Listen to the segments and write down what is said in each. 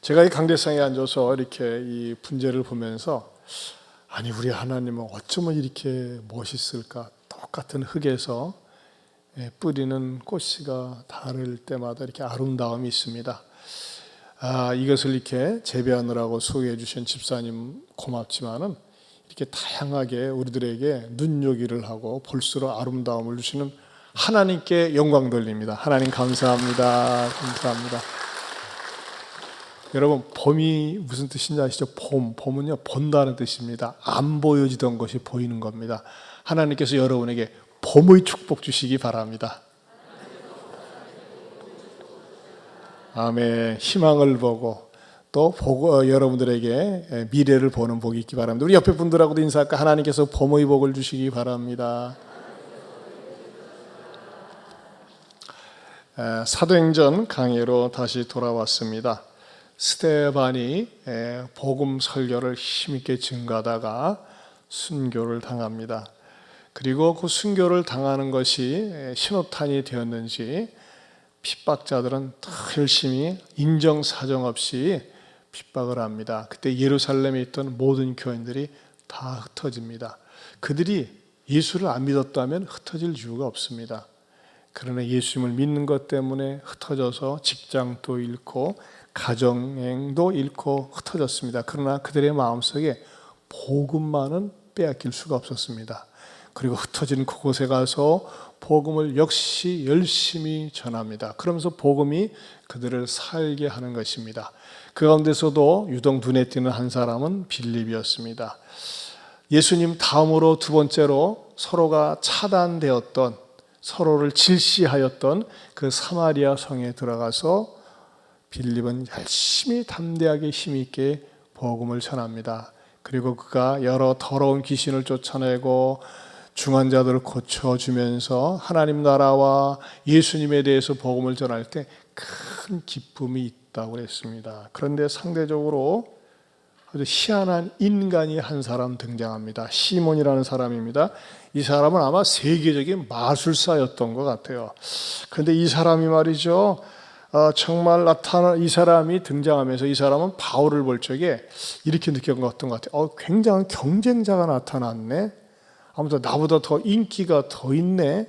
제가 이 강대상에 앉아서 이렇게 이 분재를 보면서 아니 우리 하나님은 어쩌면 이렇게 멋있을까? 똑같은 흙에서 뿌리는 꽃씨가 다를 때마다 이렇게 아름다움이 있습니다. 이것을 이렇게 재배하느라고 소개해 주신 집사님 고맙지만은 이렇게 다양하게 우리들에게 눈요기를 하고 볼수록 아름다움을 주시는 하나님께 영광 돌립니다. 하나님 감사합니다. 감사합니다. 여러분 봄이 무슨 뜻인지 아시죠? 봄은요 본다는 뜻입니다. 안 보여지던 것이 보이는 겁니다. 하나님께서 여러분에게 봄의 축복 주시기 바랍니다. 아멘. 희망을 보고 또 여러분들에게 미래를 보는 복이 있기 바랍니다. 우리 옆에 분들하고도 인사할까? 하나님께서 봄의 복을 주시기 바랍니다. 사도행전 강해로 다시 돌아왔습니다. 스데반이 복음 설교를 힘있게 증거하다가 순교를 당합니다. 그리고 그 순교를 당하는 것이 신호탄이 되었는지 핍박자들은 더 열심히 인정사정 없이 핍박을 합니다. 그때 예루살렘에 있던 모든 교인들이 다 흩어집니다. 그들이 예수를 안 믿었다면 흩어질 이유가 없습니다. 그러나 예수님을 믿는 것 때문에 흩어져서 직장도 잃고 가정도 잃고 흩어졌습니다. 그러나 그들의 마음속에 복음만은 빼앗길 수가 없었습니다. 그리고 흩어진 그곳에 가서 복음을 역시 열심히 전합니다. 그러면서 복음이 그들을 살게 하는 것입니다. 그 가운데서도 유독 눈에 띄는 한 사람은 빌립이었습니다. 예수님 다음으로 두 번째로 서로가 차단되었던, 서로를 질시하였던 그 사마리아 성에 들어가서 빌립은 열심히 담대하게 힘있게 복음을 전합니다. 그리고 그가 여러 더러운 귀신을 쫓아내고 중한 자들을 고쳐주면서 하나님 나라와 예수님에 대해서 복음을 전할 때 큰 기쁨이 있다고 했습니다. 그런데 상대적으로 아주 희한한 인간이 한 사람 등장합니다. 시몬이라는 사람입니다. 이 사람은 아마 세계적인 마술사였던 것 같아요. 그런데 이 사람이 말이죠, 정말 이 사람이 등장하면서 이 사람은 바울을 볼 적에 이렇게 느꼈던 것 같아요. 굉장한 경쟁자가 나타났네. 아무튼 나보다 더 인기가 더 있네.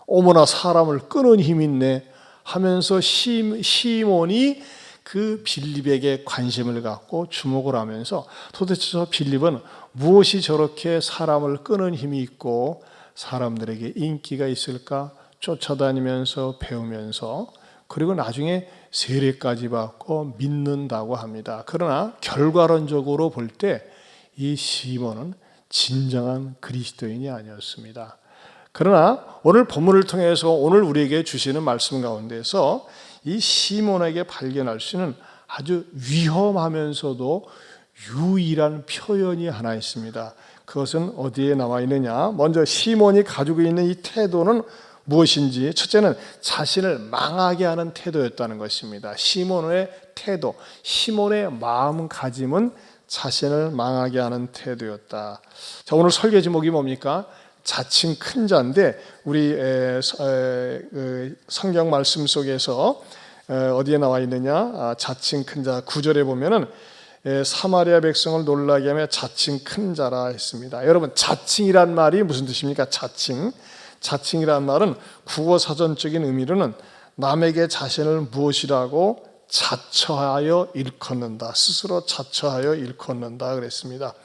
어머나 사람을 끄는 힘이 있네 하면서 시몬이 그 빌립에게 관심을 갖고 주목을 하면서 도대체 저 빌립은 무엇이 저렇게 사람을 끄는 힘이 있고 사람들에게 인기가 있을까 쫓아다니면서 배우면서 그리고 나중에 세례까지 받고 믿는다고 합니다. 그러나 결과론적으로 볼 때 이 시몬은 진정한 그리스도인이 아니었습니다. 그러나 오늘 본문을 통해서 오늘 우리에게 주시는 말씀 가운데서 이 시몬에게 발견할 수 있는 아주 위험하면서도 유일한 표현이 하나 있습니다. 그것은 어디에 나와 있느냐? 먼저 시몬이 가지고 있는 이 태도는 무엇인지, 첫째는 자신을 망하게 하는 태도였다는 것입니다. 시몬의 태도, 시몬의 마음가짐은 자신을 망하게 하는 태도였다. 자, 오늘 설교 제목이 뭡니까? 자칭 큰 자인데 우리 성경 말씀 속에서 어디에 나와 있느냐? 자칭 큰 자 9절에 보면은 사마리아 백성을 놀라게 하며 자칭 큰 자라 했습니다. 여러분 자칭이란 말이 무슨 뜻입니까? 자칭이란 말은 국어 사전적인 의미로는 남에게 자신을 무엇이라고 자처하여 일컫는다. 스스로 자처하여 일컫는다 그랬습니다.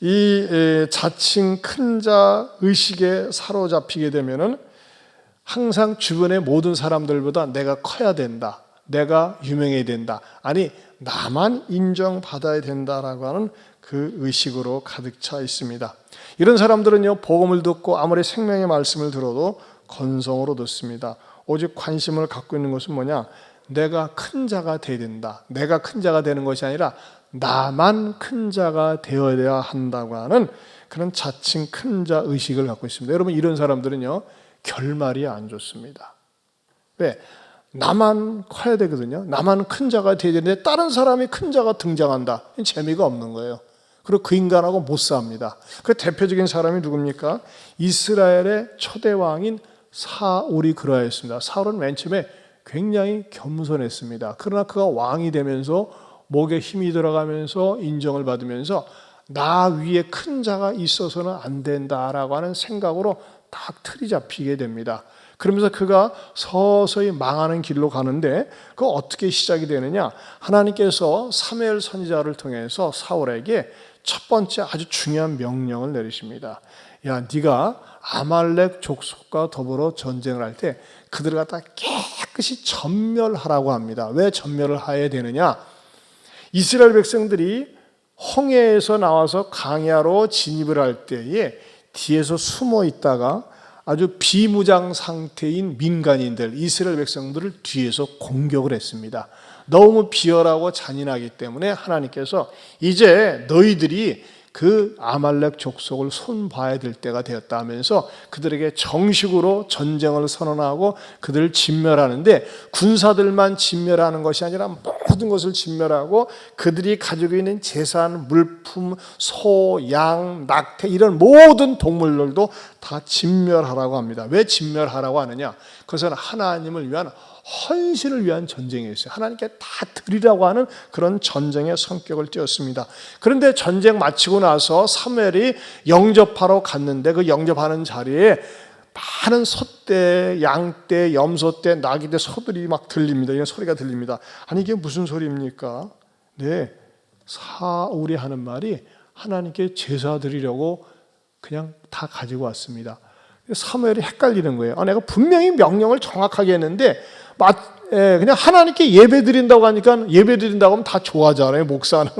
이 자칭 큰 자 의식에 사로잡히게 되면은 항상 주변의 모든 사람들보다 내가 커야 된다. 내가 유명해야 된다. 아니 나만 인정받아야 된다라고 하는 그 의식으로 가득 차 있습니다. 이런 사람들은요 복음을 듣고 아무리 생명의 말씀을 들어도 건성으로 듣습니다. 오직 관심을 갖고 있는 것은 뭐냐? 내가 큰 자가 되어야 된다. 내가 큰 자가 되는 것이 아니라 나만 큰 자가 되어야 한다고 하는 그런 자칭 큰 자 의식을 갖고 있습니다. 여러분 이런 사람들은요 결말이 안 좋습니다. 왜? 나만 커야 되거든요. 나만 큰 자가 되어야 되는데 다른 사람이 큰 자가 등장한다. 재미가 없는 거예요. 그리고 그 인간하고 못 삽니다. 그 대표적인 사람이 누굽니까? 이스라엘의 초대 왕인 사울이 그러했습니다. 사울은 맨 처음에 굉장히 겸손했습니다. 그러나 그가 왕이 되면서 목에 힘이 들어가면서 인정을 받으면서 나 위에 큰 자가 있어서는 안 된다라고 하는 생각으로 딱 틀이 잡히게 됩니다. 그러면서 그가 서서히 망하는 길로 가는데 그 어떻게 시작이 되느냐? 하나님께서 사무엘 선지자를 통해서 사울에게 첫 번째 아주 중요한 명령을 내리십니다. 야, 네가 아말렉 족속과 더불어 전쟁을 할 때 그들을 갖다 깨끗이 전멸하라고 합니다. 왜 전멸을 해야 되느냐? 이스라엘 백성들이 홍해에서 나와서 강야로 진입을 할 때에 뒤에서 숨어 있다가 아주 비무장 상태인 민간인들, 이스라엘 백성들을 뒤에서 공격을 했습니다. 너무 비열하고 잔인하기 때문에 하나님께서 이제 너희들이 그 아말렉 족속을 손봐야 될 때가 되었다 하면서 그들에게 정식으로 전쟁을 선언하고 그들을 진멸하는데, 군사들만 진멸하는 것이 아니라 모든 것을 진멸하고 그들이 가지고 있는 재산, 물품, 소, 양, 낙태 이런 모든 동물들도 다 진멸하라고 합니다. 왜 진멸하라고 하느냐? 그것은 하나님을 위한 헌신을 위한 전쟁이었어요. 하나님께 다 드리라고 하는 그런 전쟁의 성격을 띄었습니다. 그런데 전쟁 마치고 나서 사무엘이 영접하러 갔는데 그 영접하는 자리에 많은 소떼, 양떼, 염소떼, 나귀떼, 소들이 막 들립니다. 이런 소리가 들립니다. 아니 이게 무슨 소리입니까? 네, 사울이 하는 말이 하나님께 제사 드리려고 그냥 다 가지고 왔습니다. 사무엘이 헷갈리는 거예요. 내가 분명히 명령을 정확하게 했는데 그냥 하나님께 예배 드린다고 하니까 예배 드린다고 하면 다 좋아하잖아요. 목사는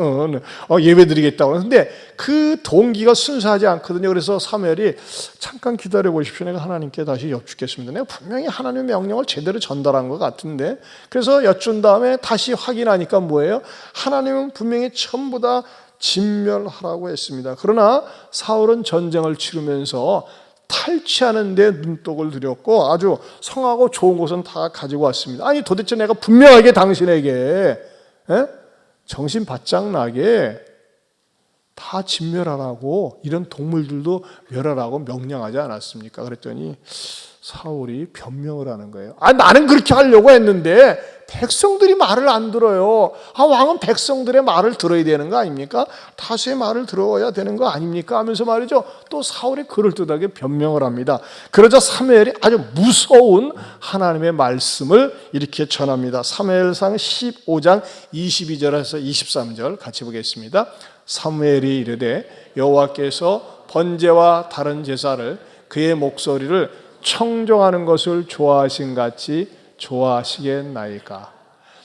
예배 드리겠다고 하는데 그 동기가 순수하지 않거든요. 그래서 사무엘이 잠깐 기다려 보십시오. 내가 하나님께 다시 여쭙겠습니다. 내가 분명히 하나님의 명령을 제대로 전달한 것 같은데. 그래서 여쭌 다음에 다시 확인하니까 뭐예요? 하나님은 분명히 전부 다 진멸하라고 했습니다. 그러나 사울은 전쟁을 치르면서 탈취하는 데 눈독을 들였고 아주 성하고 좋은 것은 다 가지고 왔습니다. 아니 도대체 내가 분명하게 당신에게 정신 바짝 나게 다 진멸하라고, 이런 동물들도 멸하라고 명령하지 않았습니까? 그랬더니 사울이 변명을 하는 거예요. 나는 그렇게 하려고 했는데 백성들이 말을 안 들어요. 왕은 백성들의 말을 들어야 되는 거 아닙니까? 다수의 말을 들어야 되는 거 아닙니까? 하면서 말이죠. 또 사울이 그럴듯하게 변명을 합니다. 그러자 사무엘이 아주 무서운 하나님의 말씀을 이렇게 전합니다. 사무엘상 15장 22절에서 23절 같이 보겠습니다. 사무엘이 이르되 여호와께서 번제와 다른 제사를 그의 목소리를 청종하는 것을 좋아하신 같이 좋아하시겠나이까.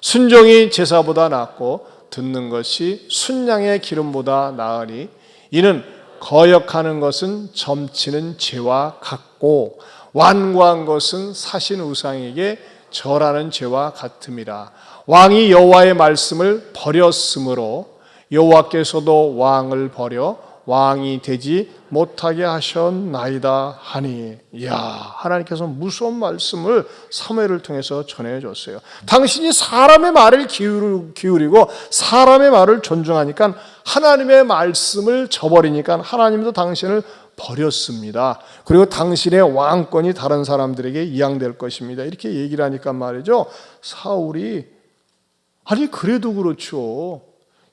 순종이 제사보다 낫고 듣는 것이 순양의 기름보다 나으니 이는 거역하는 것은 점치는 죄와 같고 완고한 것은 사신 우상에게 절하는 죄와 같음이라. 왕이 여호와의 말씀을 버렸으므로 여호와께서도 왕을 버려 왕이 되지 못하게 하셨나이다 하니. 이야, 하나님께서 무서운 말씀을 사무엘을 통해서 전해줬어요. 당신이 사람의 말을 기울이고 사람의 말을 존중하니까 하나님의 말씀을 저버리니까 하나님도 당신을 버렸습니다. 그리고 당신의 왕권이 다른 사람들에게 이양될 것입니다. 이렇게 얘기를 하니까 말이죠, 사울이 아니 그래도 그렇죠.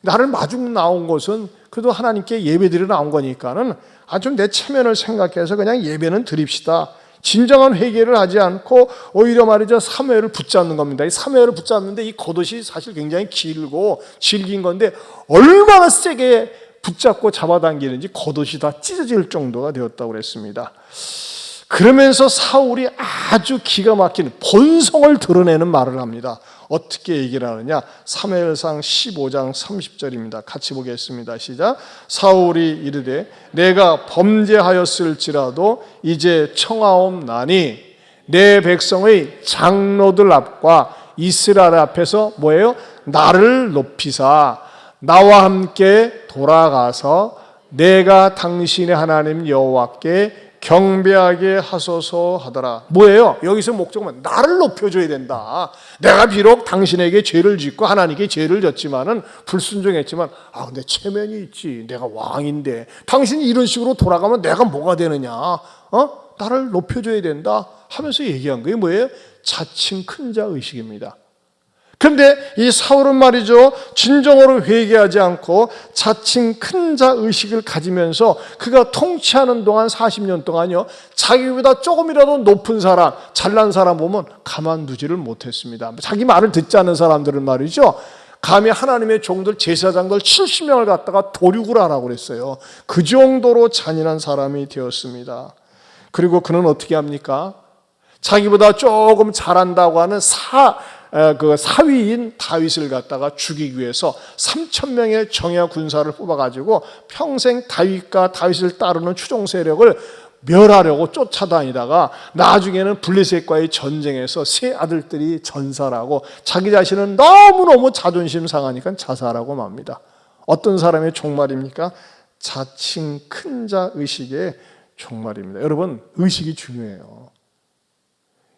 나를 마중 나온 것은 그래도 하나님께 예배드리러 나온 거니까는 좀 내 체면을 생각해서 그냥 예배는 드립시다. 진정한 회개를 하지 않고 오히려 말이죠, 사무엘을 붙잡는 겁니다. 이 사무엘을 붙잡는데 이 겉옷이 사실 굉장히 길고 질긴 건데 얼마나 세게 붙잡고 잡아당기는지 겉옷이 다 찢어질 정도가 되었다고 그랬습니다. 그러면서 사울이 아주 기가 막힌 본성을 드러내는 말을 합니다. 어떻게 얘기를 하느냐? 사무엘상 15장 30절입니다. 같이 보겠습니다. 시작. 사울이 이르되 내가 범죄하였을지라도 이제 청하옵나니 내 백성의 장로들 앞과 이스라엘 앞에서 뭐예요? 나를 높이사 나와 함께 돌아가서 내가 당신의 하나님 여호와께 경배하게 하소서 하더라. 뭐예요? 여기서 목적은 나를 높여줘야 된다. 내가 비록 당신에게 죄를 짓고 하나님께 죄를 졌지만은 불순종했지만 근데 체면이 있지. 내가 왕인데 당신이 이런 식으로 돌아가면 내가 뭐가 되느냐? 나를 높여줘야 된다 하면서 얘기한 거예요. 뭐예요? 자칭 큰 자 의식입니다. 그런데 이 사울은 말이죠, 진정으로 회개하지 않고 자칭 큰 자 의식을 가지면서 그가 통치하는 동안 40년 동안요, 자기보다 조금이라도 높은 사람, 잘난 사람 보면 가만두지를 못했습니다. 자기 말을 듣지 않는 사람들은 말이죠, 감히 하나님의 종들, 제사장들 70명을 갖다가 도륙을 하라고 그랬어요. 그 정도로 잔인한 사람이 되었습니다. 그리고 그는 어떻게 합니까? 자기보다 조금 잘한다고 하는 사위인 다윗을 갖다가 죽이기 위해서 3,000명의 정예 군사를 뽑아가지고 평생 다윗과 다윗을 따르는 추종 세력을 멸하려고 쫓아다니다가 나중에는 블레셋과의 전쟁에서 세 아들들이 전사하고 자기 자신은 너무너무 자존심 상하니까 자살하고 맙니다. 어떤 사람의 종말입니까? 자칭 큰 자 의식의 종말입니다. 여러분, 의식이 중요해요.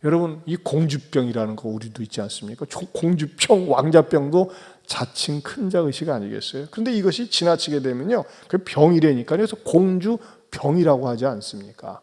여러분, 이 공주병이라는 거 우리도 있지 않습니까? 공주병, 왕자병도 자칭 큰 자 의식 아니겠어요? 그런데 이것이 지나치게 되면요, 그 병이라니까요. 그래서 공주병이라고 하지 않습니까?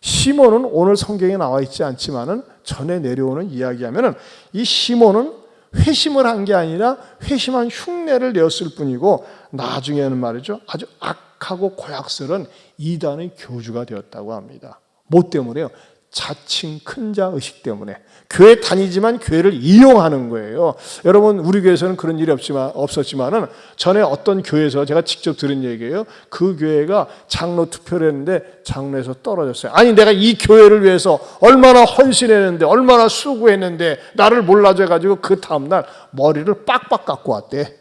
시몬은 오늘 성경에 나와 있지 않지만은 전에 내려오는 이야기하면은 이 시몬은 회심을 한 게 아니라 회심한 흉내를 내었을 뿐이고 나중에는 말이죠, 아주 악하고 고약스러운 이단의 교주가 되었다고 합니다. 뭐 때문에요? 자칭 큰 자 의식 때문에. 교회 다니지만 교회를 이용하는 거예요. 여러분, 우리 교회에서는 그런 일이 없었지만은 전에 어떤 교회에서 제가 직접 들은 얘기예요. 그 교회가 장로 투표를 했는데 장로에서 떨어졌어요. 아니, 내가 이 교회를 위해서 얼마나 헌신했는데, 얼마나 수고했는데 나를 몰라줘가지고 그 다음날 머리를 빡빡 깎고 왔대.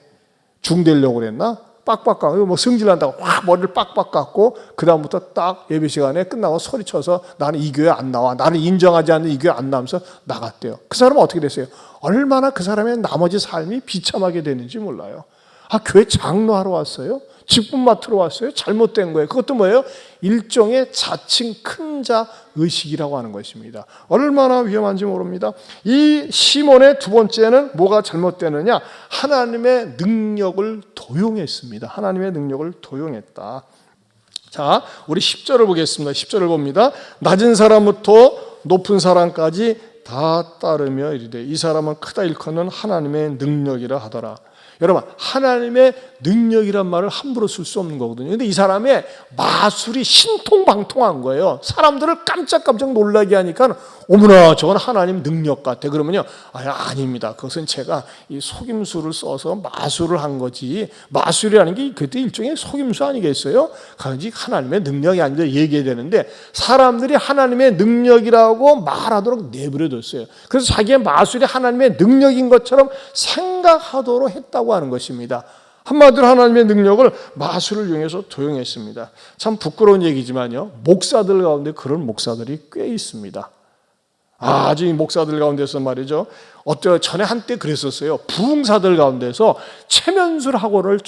중되려고 그랬나? 빡빡 깎고, 뭐 승질난다고 확 머리를 빡빡 깎고, 그다음부터 딱 예배 시간에 끝나고 소리쳐서 나는 이 교회 안 나와, 나를 인정하지 않는 이 교회 안 나오면서 나갔대요. 그 사람은 어떻게 됐어요? 얼마나 그 사람의 나머지 삶이 비참하게 되는지 몰라요. 아, 교회 장로하러 왔어요? 직분 맡으러 왔어요? 잘못된 거예요. 그것도 뭐예요? 일종의 자칭 큰 자 의식이라고 하는 것입니다. 얼마나 위험한지 모릅니다. 이 시몬의 두 번째는 뭐가 잘못되느냐? 하나님의 능력을 도용했습니다. 하나님의 능력을 도용했다. 자, 우리 10절을 보겠습니다. 10절을 봅니다. 낮은 사람부터 높은 사람까지 다 따르며 이르되 이 사람은 크다 일컫는 하나님의 능력이라 하더라. 여러분, 하나님의 능력이란 말을 함부로 쓸 수 없는 거거든요. 근데 이 사람의 마술이 신통방통한 거예요. 사람들을 깜짝깜짝 놀라게 하니까 어머나, 저건 하나님 능력 같아. 그러면요, 아닙니다. 그것은 제가 이 속임수를 써서 마술을 한 거지. 마술이라는 게 그때 일종의 속임수 아니겠어요? 그런지 하나님의 능력이 아니라 얘기해야 되는데 사람들이 하나님의 능력이라고 말하도록 내버려뒀어요. 그래서 자기의 마술이 하나님의 능력인 것처럼 생각하도록 했다고 하는 것입니다. 한마디로 하나님의 능력을 마술을 이용해서 도용했습니다. 참 부끄러운 얘기지만요, 목사들 가운데 그런 목사들이 꽤 있습니다. 아주 이 목사들 가운데서 말이죠, 전에 한때 그랬었어요. 부흥사들 가운데서 최면술 학원을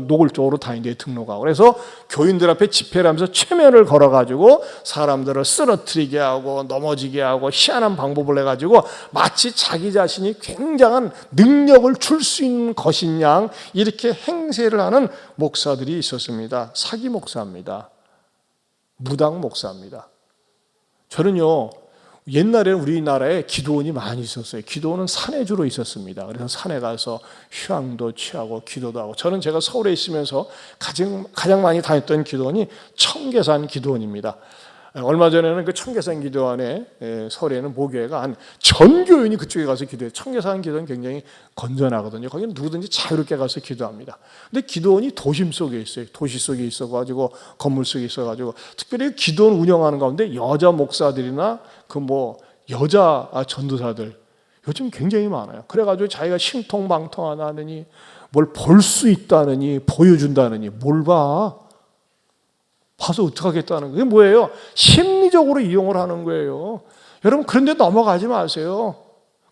노골적으로 다니는데 등록하고, 그래서 교인들 앞에 집회를 하면서 최면을 걸어가지고 사람들을 쓰러뜨리게 하고 넘어지게 하고 희한한 방법을 해가지고 마치 자기 자신이 굉장한 능력을 줄 수 있는 것인 양 이렇게 행세를 하는 목사들이 있었습니다. 사기 목사입니다. 무당 목사입니다. 저는요, 옛날에 우리나라에 기도원이 많이 있었어요. 기도원은 산에 주로 있었습니다. 그래서 산에 가서 휴양도 취하고 기도도 하고, 저는 제가 서울에 있으면서 가장 많이 다녔던 기도원이 청계산 기도원입니다. 얼마 전에는 그 청계산 기도원에, 서울에는 모교회가 한 전교인이 그쪽에 가서 기도해요. 청계산 기도원 굉장히 건전하거든요. 거기는 누구든지 자유롭게 가서 기도합니다. 근데 기도원이 도심 속에 있어요. 도시 속에 있어가지고 건물 속에 있어가지고, 특별히 기도원 운영하는 가운데 여자 목사들이나 여자 전도사들 요즘 굉장히 많아요. 그래가지고 자기가 신통방통하다느니 뭘 볼 수 있다느니 보여준다느니 뭘 봐? 봐서 어떡하겠다는 그게 뭐예요? 심리적으로 이용을 하는 거예요. 여러분, 그런데 넘어가지 마세요.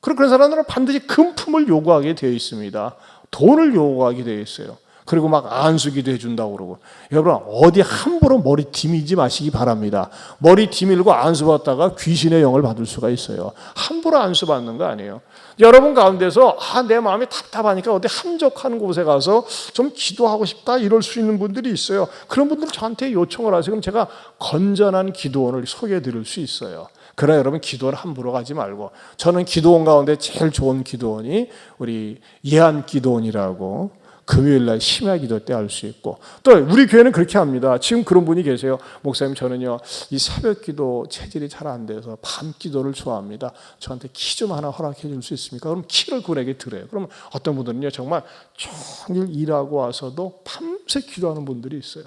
그런 사람들은 반드시 금품을 요구하게 되어 있습니다. 돈을 요구하게 되어 있어요. 그리고 막 안수기도 해준다고 그러고. 여러분, 어디 함부로 머리 디미지 마시기 바랍니다. 머리 디밀고 안수받다가 귀신의 영을 받을 수가 있어요. 함부로 안수받는 거 아니에요. 여러분 가운데서 내 마음이 답답하니까 어디 한적한 곳에 가서 좀 기도하고 싶다 이럴 수 있는 분들이 있어요. 그런 분들 저한테 요청을 하세요. 그럼 제가 건전한 기도원을 소개해 드릴 수 있어요. 그러나 여러분 기도를 함부로 가지 말고, 저는 기도원 가운데 제일 좋은 기도원이 우리 예한 기도원이라고 금요일날 심야 기도 때 할 수 있고, 또 우리 교회는 그렇게 합니다. 지금 그런 분이 계세요. 목사님, 저는요 이 새벽 기도 체질이 잘 안 돼서 밤 기도를 좋아합니다. 저한테 키 좀 하나 허락해 줄 수 있습니까? 그럼 키를 그에게 드려요. 그러면 어떤 분들은요 정말 종일 일하고 와서도 밤새 기도하는 분들이 있어요.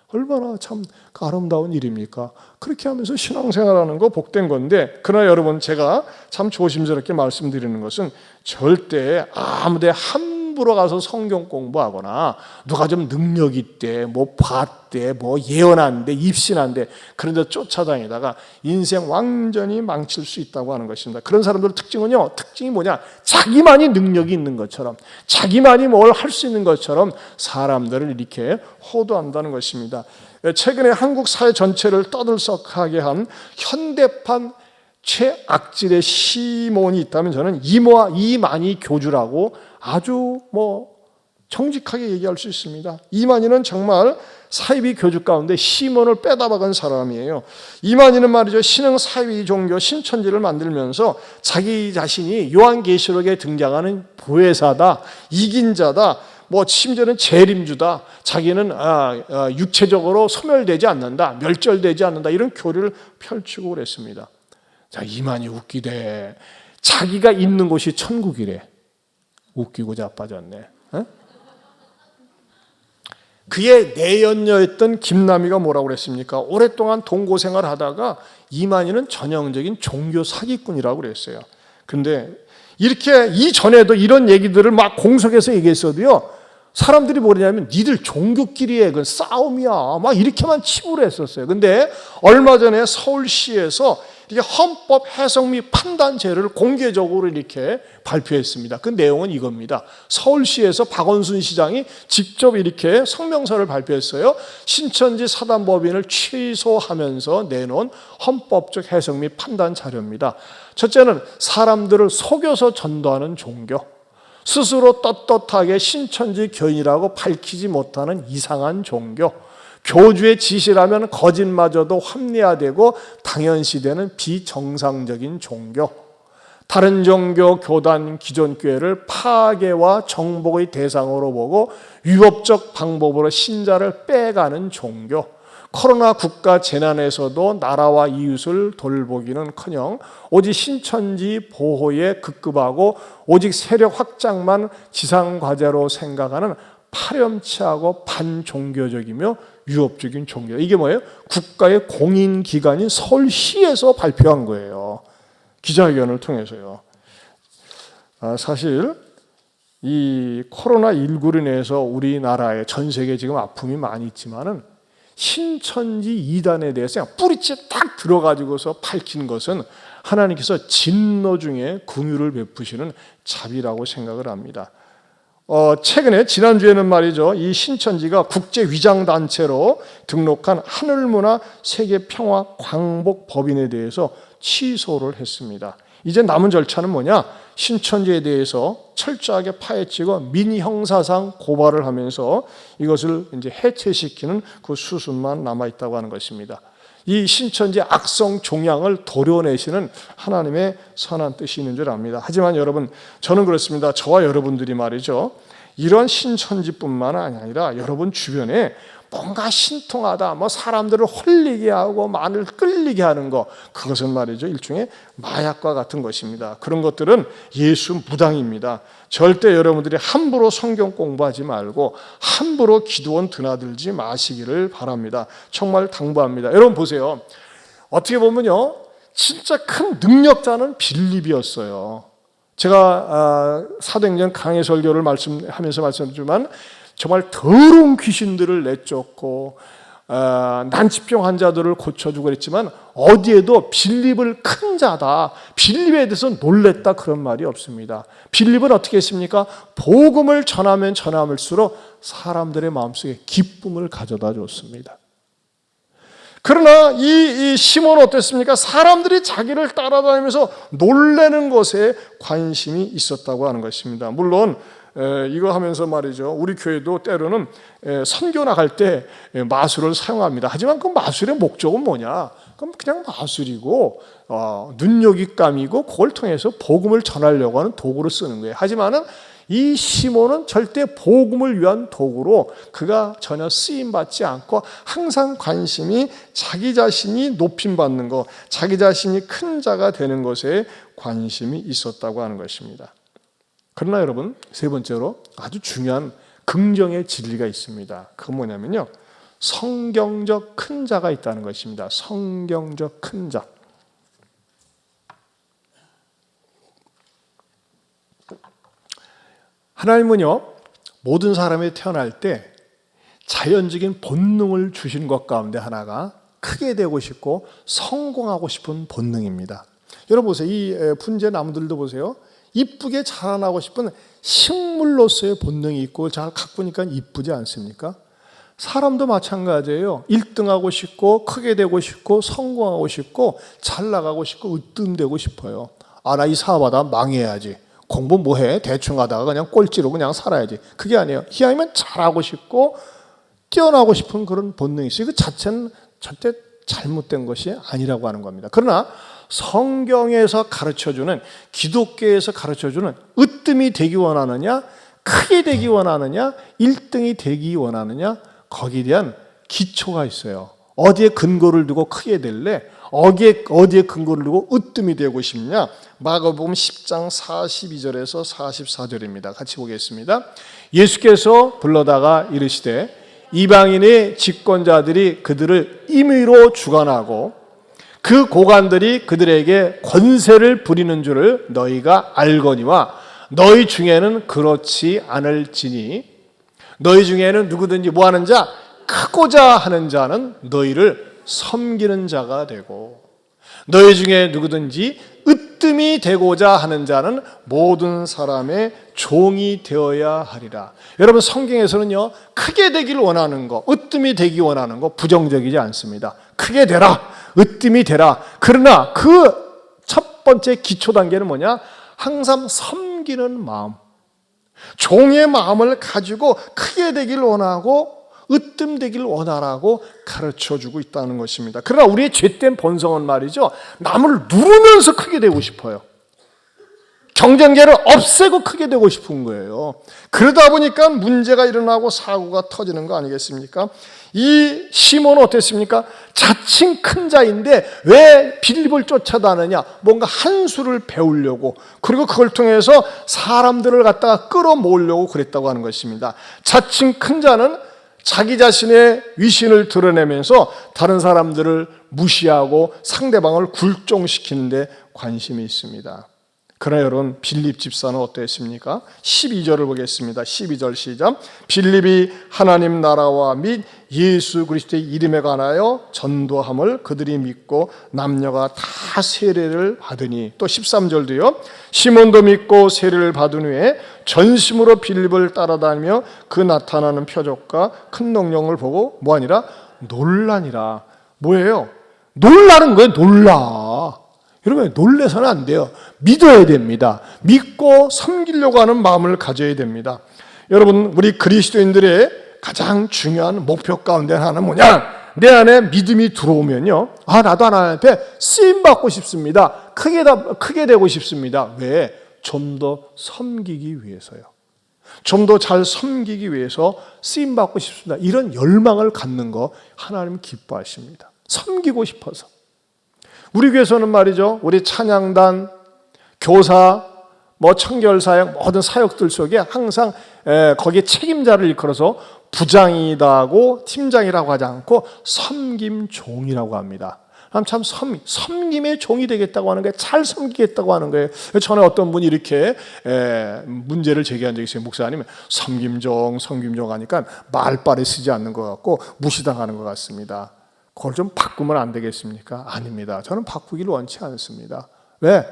얼마나 참 아름다운 일입니까? 그렇게 하면서 신앙생활하는 거 복된 건데, 그러나 여러분, 제가 참 조심스럽게 말씀드리는 것은 절대 아무데 함부로 가서 성경 공부하거나 누가 좀 능력 있대, 뭐 봤대, 뭐 예언한대, 입신한대, 그런 데 쫓아다니다가 인생 완전히 망칠 수 있다고 하는 것입니다. 그런 사람들의 특징이 뭐냐? 자기만이 능력이 있는 것처럼, 자기만이 뭘 할 수 있는 것처럼 사람들을 이렇게 호도한다는 것입니다. 최근에 한국 사회 전체를 떠들썩하게 한 현대판 최악질의 시몬이 있다면 저는 이만희 교주라고 아주 정직하게 얘기할 수 있습니다. 이만희는 정말 사이비 교주 가운데 시몬을 빼다 박은 사람이에요. 이만희는 말이죠, 신흥 사이비 종교 신천지를 만들면서 자기 자신이 요한계시록에 등장하는 보혜사다, 이긴 자다, 심지어는 재림주다, 자기는 육체적으로 소멸되지 않는다, 멸절되지 않는다, 이런 교리를 펼치고 그랬습니다. 자, 이만희 웃기대. 자기가 있는 곳이 천국이래. 웃기고 자빠졌네. 그의 내연녀였던 김남희가 뭐라고 그랬습니까? 오랫동안 동고생활을 하다가 이만희는 전형적인 종교 사기꾼이라고 그랬어요. 근데 이렇게 이전에도 이런 얘기들을 막 공속해서 얘기했어도요, 사람들이 뭐냐면 니들 종교끼리의 그 싸움이야, 막 이렇게만 치부를 했었어요. 근데 얼마 전에 서울시에서 이게 헌법 해석 및 판단제를 공개적으로 이렇게 발표했습니다. 그 내용은 이겁니다. 서울시에서 박원순 시장이 직접 이렇게 성명서를 발표했어요. 신천지 사단법인을 취소하면서 내놓은 헌법적 해석 및 판단 자료입니다. 첫째는 사람들을 속여서 전도하는 종교, 스스로 떳떳하게 신천지 교인이라고 밝히지 못하는 이상한 종교, 교주의 지시라면 거짓마저도 합리화되고 당연시되는 비정상적인 종교, 다른 종교, 교단, 기존 교회를 파괴와 정복의 대상으로 보고 위법적 방법으로 신자를 빼가는 종교, 코로나 국가 재난에서도 나라와 이웃을 돌보기는커녕 오직 신천지 보호에 급급하고 오직 세력 확장만 지상과제로 생각하는 파렴치하고 반종교적이며 유업적인 종교. 이게 뭐예요? 국가의 공인기관인 서울시에서 발표한 거예요. 기자회견을 통해서요. 사실 이 코로나19로 인해서 우리나라에 전 세계에 지금 아픔이 많이 있지만은 신천지 이단에 대해서 그냥 뿌리째 딱 들어가지고서 밝힌 것은 하나님께서 진노 중에 긍휼을 베푸시는 자비라고 생각을 합니다. 최근에 지난주에는 말이죠, 이 신천지가 국제 위장 단체로 등록한 하늘문화 세계평화광복법인에 대해서 취소를 했습니다. 이제 남은 절차는 뭐냐? 신천지에 대해서 철저하게 파헤치고 민형사상 고발을 하면서 이것을 이제 해체시키는 그 수순만 남아 있다고 하는 것입니다. 이 신천지 악성 종양을 도려내시는 하나님의 선한 뜻이 있는 줄 압니다. 하지만 여러분, 저는 그렇습니다. 저와 여러분들이 말이죠, 이런 신천지뿐만 아니라 여러분 주변에 뭔가 신통하다, 사람들을 홀리게 하고 마음을 끌리게 하는 것, 그것은 말이죠, 일종의 마약과 같은 것입니다. 그런 것들은 예수 무당입니다. 절대 여러분들이 함부로 성경 공부하지 말고 함부로 기도원 드나들지 마시기를 바랍니다. 정말 당부합니다. 여러분 보세요. 어떻게 보면요, 진짜 큰 능력자는 빌립이었어요. 제가 사도행전 강해 설교를 하면서 말씀드리지만 정말 더러운 귀신들을 내쫓고 난치병 환자들을 고쳐주고 그랬지만 어디에도 빌립을 큰 자다, 빌립에 대해서 놀랬다, 그런 말이 없습니다. 빌립은 어떻게 했습니까? 복음을 전하면 전할수록 사람들의 마음속에 기쁨을 가져다 줬습니다. 그러나 이 시몬은 어땠습니까? 사람들이 자기를 따라다니면서 놀라는 것에 관심이 있었다고 하는 것입니다. 물론 이거 하면서 말이죠. 우리 교회도 때로는 선교 나갈 때 마술을 사용합니다. 하지만 그 마술의 목적은 뭐냐? 그럼 그냥 마술이고 눈여깃감이고 그걸 통해서 복음을 전하려고 하는 도구로 쓰는 거예요. 하지만은 이 시몬은 절대 복음을 위한 도구로 그가 전혀 쓰임받지 않고 항상 관심이 자기 자신이 높임받는 것, 자기 자신이 큰 자가 되는 것에 관심이 있었다고 하는 것입니다. 그러나 여러분, 세 번째로 아주 중요한 긍정의 진리가 있습니다. 그건 뭐냐면요, 성경적 큰 자가 있다는 것입니다. 성경적 큰 자. 하나님은요, 모든 사람이 태어날 때 자연적인 본능을 주신 것 가운데 하나가 크게 되고 싶고 성공하고 싶은 본능입니다. 여러분 보세요. 이 분재 나무들도 보세요. 이쁘게 자라나고 싶은 식물로서의 본능이 있고 잘 가꾸니까 이쁘지 않습니까? 사람도 마찬가지예요. 1등하고 싶고 크게 되고 싶고 성공하고 싶고 잘 나가고 싶고 으뜸되고 싶어요. 나 이 사업하다 망해야지. 공부 뭐해? 대충 하다가 그냥 꼴찌로 그냥 살아야지. 그게 아니에요. 희망이면 잘하고 싶고 뛰어나고 싶은 그런 본능이 있어요. 그 자체는 절대 잘못된 것이 아니라고 하는 겁니다. 그러나 성경에서 가르쳐주는, 기독교에서 가르쳐주는 으뜸이 되기 원하느냐, 크게 되기 원하느냐, 1등이 되기 원하느냐, 거기에 대한 기초가 있어요. 어디에 근거를 두고 크게 될래? 어디에 근거를 두고 으뜸이 되고 싶냐? 마가복음 10장 42절에서 44절입니다. 같이 보겠습니다. 예수께서 불러다가 이르시되 이방인의 집권자들이 그들을 임의로 주관하고 그 고관들이 그들에게 권세를 부리는 줄을 너희가 알거니와 너희 중에는 그렇지 않을지니 너희 중에는 누구든지 뭐하는 자? 크고자 하는 자는 너희를 섬기는 자가 되고 너희 중에 누구든지 으뜸이 되고자 하는 자는 모든 사람의 종이 되어야 하리라. 여러분, 성경에서는요, 크게 되기를 원하는 거, 으뜸이 되기 원하는 거 부정적이지 않습니다. 크게 되라, 으뜸이 되라. 그러나 그 첫 번째 기초 단계는 뭐냐? 항상 섬기는 마음, 종의 마음을 가지고 크게 되기를 원하고 으뜸되기를 원하라고 가르쳐주고 있다는 것입니다. 그러나 우리의 죄된 본성은 말이죠, 남을 누르면서 크게 되고 싶어요. 경쟁계를 없애고 크게 되고 싶은 거예요. 그러다 보니까 문제가 일어나고 사고가 터지는 거 아니겠습니까? 이 시몬은 어땠습니까? 자칭 큰 자인데 왜 빌립을 쫓아다느냐? 뭔가 한 수를 배우려고, 그리고 그걸 통해서 사람들을 갖다가 끌어모으려고 그랬다고 하는 것입니다. 자칭 큰 자는 자기 자신의 위신을 드러내면서 다른 사람들을 무시하고 상대방을 굴종시키는 데 관심이 있습니다. 그러나 여러분, 빌립 집사는 어땠습니까? 12절을 보겠습니다. 12절 시작. 빌립이 하나님 나라와 및 예수 그리스도의 이름에 관하여 전도함을 그들이 믿고 남녀가 다 세례를 받으니, 또 13절도요. 시몬도 믿고 세례를 받은 후에 전심으로 빌립을 따라다니며 그 나타나는 표적과 큰 능력을 보고 뭐하니라? 놀라니라. 뭐예요? 놀라는 거예요. 놀라. 여러분, 놀래서는 안 돼요. 믿어야 됩니다. 믿고 섬기려고 하는 마음을 가져야 됩니다. 여러분, 우리 그리스도인들의 가장 중요한 목표 가운데 하나는 뭐냐? 내 안에 믿음이 들어오면요, 나도 하나님 앞에 쓰임받고 싶습니다. 크게 되고 싶습니다. 왜? 좀 더 섬기기 위해서요. 좀 더 잘 섬기기 위해서 쓰임받고 싶습니다. 이런 열망을 갖는 거 하나님 기뻐하십니다. 섬기고 싶어서. 우리 교회에서는 말이죠, 우리 찬양단, 교사, 청결사역, 모든 사역들 속에 항상 거기에 책임자를 일컬어서 부장이라고, 팀장이라고 하지 않고 섬김종이라고 합니다. 참 섬김의 종이 되겠다고 하는 거예요. 잘 섬기겠다고 하는 거예요. 전에 어떤 분이 이렇게 문제를 제기한 적이 있어요. 목사님, 섬김종 하니까 말빨에 쓰지 않는 것 같고 무시당하는 것 같습니다. 그걸 좀 바꾸면 안 되겠습니까? 아닙니다. 저는 바꾸기를 원치 않습니다. 왜?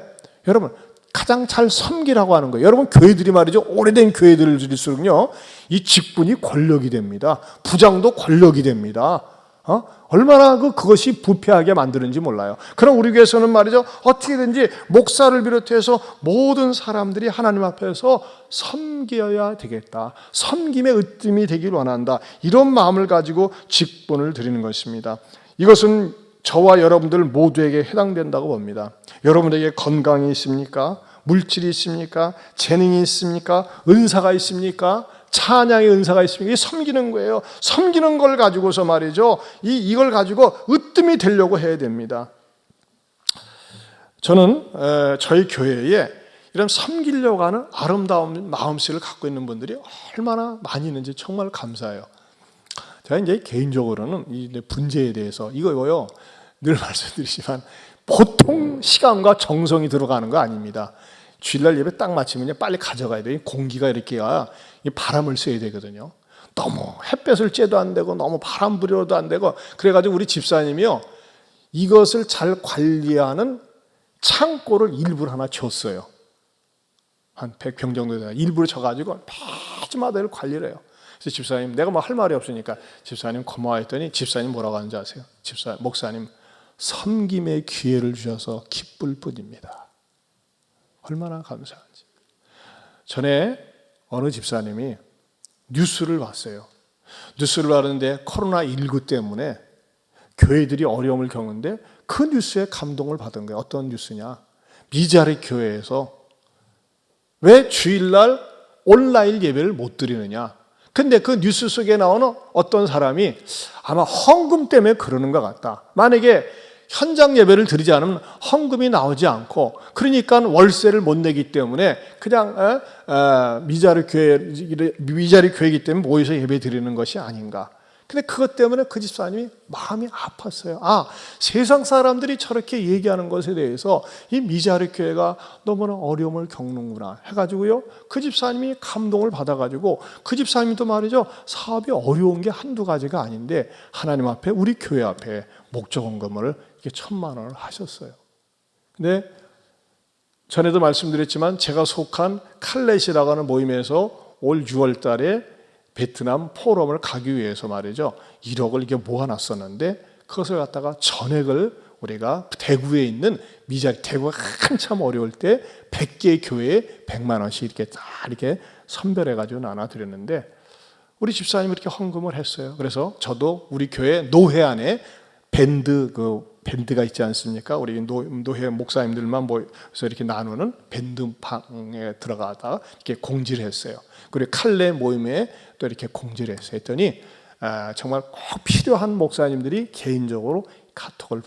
여러분, 가장 잘 섬기라고 하는 거예요. 여러분, 교회들이 말이죠, 오래된 교회들일수록요, 이 직분이 권력이 됩니다. 부장도 권력이 됩니다. 얼마나 그것이 부패하게 만드는지 몰라요. 그럼 우리 교회에서는 말이죠, 어떻게든지 목사를 비롯해서 모든 사람들이 하나님 앞에서 섬겨야 되겠다, 섬김의 으뜸이 되길 원한다, 이런 마음을 가지고 직분을 드리는 것입니다. 이것은 저와 여러분들 모두에게 해당된다고 봅니다. 여러분에게 건강이 있습니까? 물질이 있습니까? 재능이 있습니까? 은사가 있습니까? 찬양의 은사가 있습니까? 이게 섬기는 거예요. 섬기는 걸 가지고서 말이죠, 이걸 가지고 으뜸이 되려고 해야 됩니다. 저는 저희 교회에 이런 섬기려고 하는 아름다운 마음씨를 갖고 있는 분들이 얼마나 많이 있는지 정말 감사해요. 제가 이제 개인적으로는 이 분재에 대해서 이거요, 늘 말씀드리지만 보통 시간과 정성이 들어가는 거 아닙니다. 주일날 예배 딱 마치면 빨리 가져가야 돼요. 공기가 이렇게 바람을 쐬야 되거든요. 너무 햇볕을 쬐도 안 되고 너무 바람 불여도 안 되고, 그래가지고 우리 집사님이요, 이것을 잘 관리하는 창고를 일부러 하나 줬어요. 한 100평 정도 되나 일부러 줘가지고 매주마다 이걸 관리를 해요. 그래서 집사님, 내가 뭐 할 말이 없으니까 집사님 고마워했더니 집사님 뭐라고 하는지 아세요? 목사님, 섬김의 기회를 주셔서 기쁠 뿐입니다. 얼마나 감사한지. 전에 어느 집사님이 뉴스를 봤어요. 뉴스를 봤는데 코로나19 때문에 교회들이 어려움을 겪는데 그 뉴스에 감동을 받은 거예요. 어떤 뉴스냐? 미자리 교회에서 왜 주일날 온라인 예배를 못 드리느냐? 근데 그 뉴스 속에 나오는 어떤 사람이 아마 헌금 때문에 그러는 것 같다. 만약에 현장 예배를 드리지 않으면 헌금이 나오지 않고, 그러니까 월세를 못 내기 때문에 그냥 미자리 교회이기 때문에 모여서 예배 드리는 것이 아닌가. 근데 그것 때문에 그 집사님이 마음이 아팠어요. 세상 사람들이 저렇게 얘기하는 것에 대해서 이 미자리 교회가 너무나 어려움을 겪는구나 해가지고요, 그 집사님이 감동을 받아가지고, 그 집사님도 말이죠, 사업이 어려운 게 한두 가지가 아닌데 하나님 앞에, 우리 교회 앞에 목적헌금을 이렇게 1,000만 원을 하셨어요. 근데 전에도 말씀드렸지만 제가 속한 칼렛이라고 하는 모임에서 올 6월 달에 베트남 포럼을 가기 위해서 말이죠, 1억을 이게 모아놨었는데, 그것을 갖다가 전액을 우리가 대구에 있는 미자리, 대구가 한참 어려울 때 100개의 교회에 100만 원씩 이렇게 다 이렇게 선별해가지고 나눠드렸는데, 우리 집사님이 이렇게 헌금을 했어요. 그래서 저도 우리 교회 노회 안에 밴드가 있지 않습니까? 우리 노회 목사님들만 모여서 이렇게 나누는 밴드방에 들어가다가 이렇게 공지를 했어요. 그리고 칼레 모임에 또 이렇게 공지를 했더니 정말 꼭 필요한 목사님들이 개인적으로 카톡을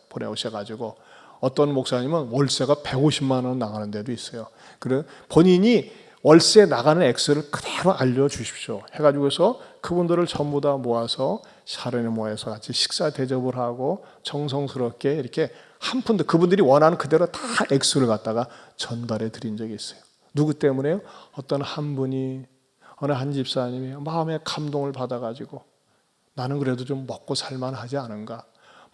보내오셔가지고, 어떤 목사님은 월세가 150만 원 나가는 데도 있어요. 그래 본인이 월세 나가는 액수를 그대로 알려주십시오 해가지고서 그분들을 전부 다 모아서 샤론에 모여서 같이 식사 대접을 하고 정성스럽게 이렇게 한 푼도, 그분들이 원하는 그대로 다 액수를 갖다가 전달해 드린 적이 있어요. 누구 때문에요? 어떤 한 분이, 어느 한 집사님이 마음에 감동을 받아가지고, 나는 그래도 좀 먹고 살만하지 않은가.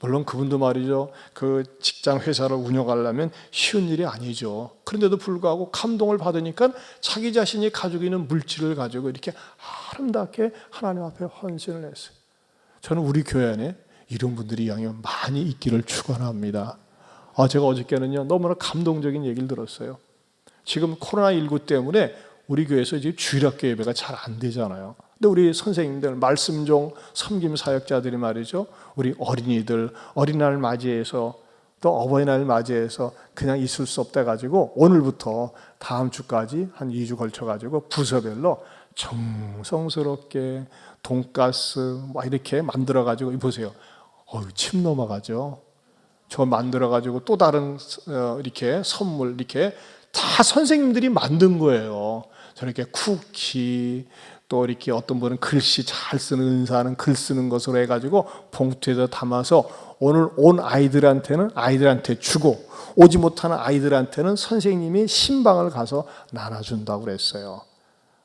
물론 그분도 말이죠, 그 직장 회사를 운영하려면 쉬운 일이 아니죠. 그런데도 불구하고 감동을 받으니까 자기 자신이 가지고 있는 물질을 가지고 이렇게 아름답게 하나님 앞에 헌신을 했어요. 저는 우리 교회 안에 이런 분들이 양이 많이 있기를 축원합니다. 제가 어저께는요, 너무나 감동적인 얘기를 들었어요. 지금 코로나19 때문에 우리 교회에서 이제 주일학교 예배가 잘 안 되잖아요. 근데 우리 선생님들, 말씀종, 섬김 사역자들이 말이죠, 우리 어린이들, 어린이날 맞이해서 또 어버이날 맞이해서 그냥 있을 수 없다 가지고 오늘부터 다음 주까지 한 2주 걸쳐가지고 부서별로 정성스럽게 돈가스 이렇게 만들어가지고, 보세요. 침 넘어가죠. 저 만들어가지고 또 다른 이렇게 선물 이렇게 다 선생님들이 만든 거예요. 저렇게 쿠키, 또 이렇게 어떤 분은 글씨 잘 쓰는, 은사하는 글 쓰는 것으로 해가지고 봉투에다 담아서 오늘 온 아이들한테 주고, 오지 못하는 아이들한테는 선생님이 신방을 가서 나눠준다고 그랬어요.